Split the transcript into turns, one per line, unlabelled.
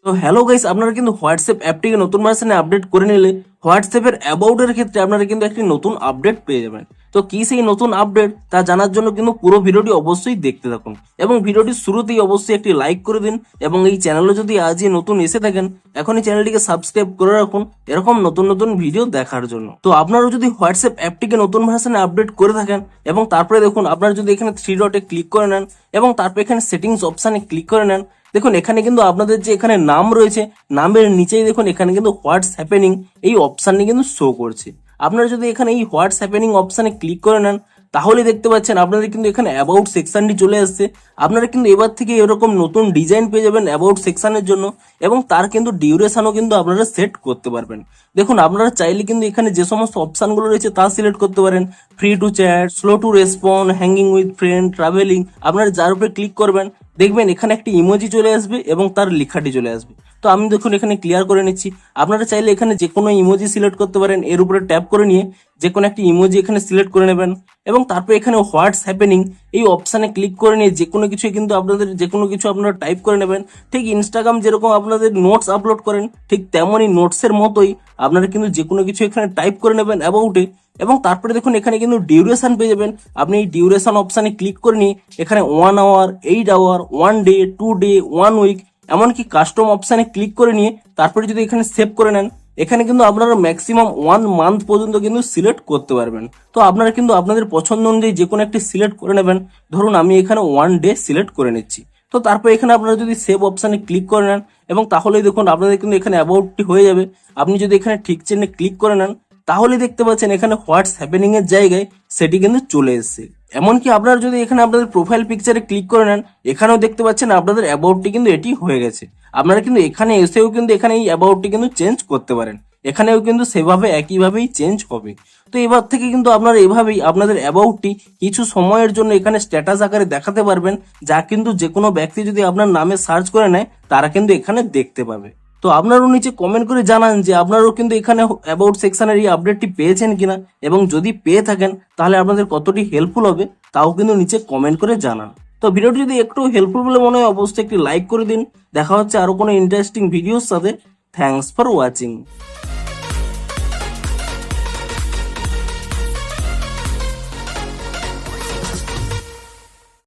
তো hello guys, আপনারা কিন্তু হোয়াটসঅ্যাপ অ্যাপটিকে নতুন ভার্সনে আপডেট করে নিলে হোয়াটসঅ্যাপের অ্যাবাউটের ক্ষেত্রে আপনারা কিন্তু একটি নতুন আপডেট পেয়ে যাবেন। তো কি সেই নতুন আপডেট তা জানার জন্য কিন্তু পুরো ভিডিওটি অবশ্যই দেখতে থাকুন এবং ভিডিওটির শুরুতেই অবশ্যই একটি লাইক করে দিন এবং এই চ্যানেলে যদি আজই নতুন এসে থাকেন এখনই চ্যানেলটিকে সাবস্ক্রাইব করে রাখুন এরকম নতুন নতুন ভিডিও দেখার জন্য। তো আপনারাও যদি হোয়াটসঅ্যাপ অ্যাপটিকে নতুন ভার্সনে আপডেট করে থাকেন এবং তারপরে দেখুন আপনারা যদি এখানে 3 ডটে ক্লিক করে নেন এবং তারপরে এখানে সেটিংস অপশানে ক্লিক করে নেন, দেখুন এখানে কিন্তু আপনাদের যে এখানে নাম রয়েছে নামের নিচেই দেখুন এখানে কিন্তু হোয়াটস হ্যাপেনিং এই অপশানটি কিন্তু শো করছে। আপনারা যদি এখানে এই হোয়াটস হ্যাপেনিং অপশানে ক্লিক করে নেন তাহলে দেখতে পাচ্ছেন আপনাদের কিন্তু এখানে অ্যাবাউট সেকশনটি চলে আসছে। আপনারা কিন্তু এবার থেকে এরকম নতুন ডিজাইন পেয়ে যাবেন অ্যাবাউট সেকশনের জন্য এবং তার কিন্তু ডিউরেশনও কিন্তু আপনারা সেট করতে পারবেন। দেখুন আপনারা চাইলে কিন্তু এখানে যে সমস্ত অপশানগুলো রয়েছে তা সিলেক্ট করতে পারেন, free to chat, slow two respond, hanging with friend, travelling. আপনারা যার উপরে ক্লিক করবেন দেখবেন এখানে একটি ইমোজি চলে আসবে এবং তার লেখাটি চলে আসবে। তো আমি দেখুন এখানে ক্লিয়ার করে নিচ্ছি। আপনারা চাইলে এখানে যে কোনো ইমোজি সিলেক্ট করতে পারেন, এর উপরে ট্যাপ করে নিয়ে যে কোনো একটি ইমোজি এখানে সিলেক্ট করে নেবেন এবং তারপর এখানে হোয়াটস হ্যাপেনিং এই অপশানে ক্লিক করে নিয়ে যে কোনো কিছু কিন্তু আপনাদের যে কোনো কিছু আপনারা টাইপ করে নেবেন। ঠিক ইনস্টাগ্রাম যেরকম আপনাদের নোটস আপলোড করেন ঠিক তেমনই নোটসের মতোই আপনারা কিন্তু যে কোনো কিছু এখানে টাইপ করে নেবেন অ্যাবাউটে এবং তারপরে দেখুন এখানে কিন্তু ডিউরেশন পেয়ে যাবেন। আপনি এই ডিউরেশন অপশানে ক্লিক করে নিয়ে এখানে 1 hour, 8 hour, 1 day, 2 day, 1 week এমনকি কাস্টম অপশানে ক্লিক করে নিয়ে তারপরে যদি এখানে সেভ করে নেন এখানে কিন্তু আপনারা ম্যাক্সিমাম 1 মান্থ পর্যন্ত কিন্তু সিলেক্ট করতে পারবেন। তো আপনারা কিন্তু আপনাদের পছন্দ অনুযায়ী যে কোনো একটি সিলেক্ট করে নেবেন। ধরুন আমি এখানে 1 ডে সিলেক্ট করে নিচ্ছি। তো তারপর এখানে আপনারা যদি সেভ অপশানে ক্লিক করে নেন এবং তাহলেই দেখুন আপনাদের কিন্তু এখানে অ্যাবাউটটি হয়ে যাবে। আপনি যদি এখানে ঠিক চিহ্নে ক্লিক করে নেন তাহলে দেখতে পাচ্ছেন এখানে হোয়াটস হ্যাপেনিং এর জায়গায় সেটি কিন্তু চলে এসেছে। এমনকি আপনারা যদি এখানে আপনাদের প্রোফাইল পিকচারে ক্লিক করে নেন এখানেও দেখতে পাচ্ছেন আপনাদের অ্যাবাউটটি কিন্তু এটি হয়ে গেছে। আপনারা কিন্তু এখানে এসেও কিন্তু এখানে এই অ্যাবাউটটি কিন্তু চেঞ্জ করতে পারেন, এখানেও কিন্তু সেভাবে একইভাবেই চেঞ্জ হবে। তো এবার থেকে কিন্তু আপনারা এভাবেই আপনাদের অ্যাবাউটটি কিছু সময়ের জন্য এখানে স্ট্যাটাস আকারে দেখাতে পারবেন, যা কিন্তু যে কোনো ব্যক্তি যদি আপনার নামে সার্চ করে নেয় তারা কিন্তু এখানে দেখতে পাবে। তো আপনারাও নিচে কমেন্ট করে জানান যে আপনারাও কিন্তু এখানে অ্যাবাউট সেকশনের এই আপডেটটি পেয়েছেন কিনা এবং যদি পেয়ে থাকেন তাহলে আপনাদের কতটি হেল্পফুল হবে তাও কিন্তু নিচে কমেন্ট করে জানান। তো ভিডিওটি যদি একটু হেল্পফুল বলে মনে হয় অবশ্যই একটি লাইক করে দিন। দেখা হচ্ছে আরো কোনো ইন্টারেস্টিং ভিডিওর সাথে। Thanks for watching.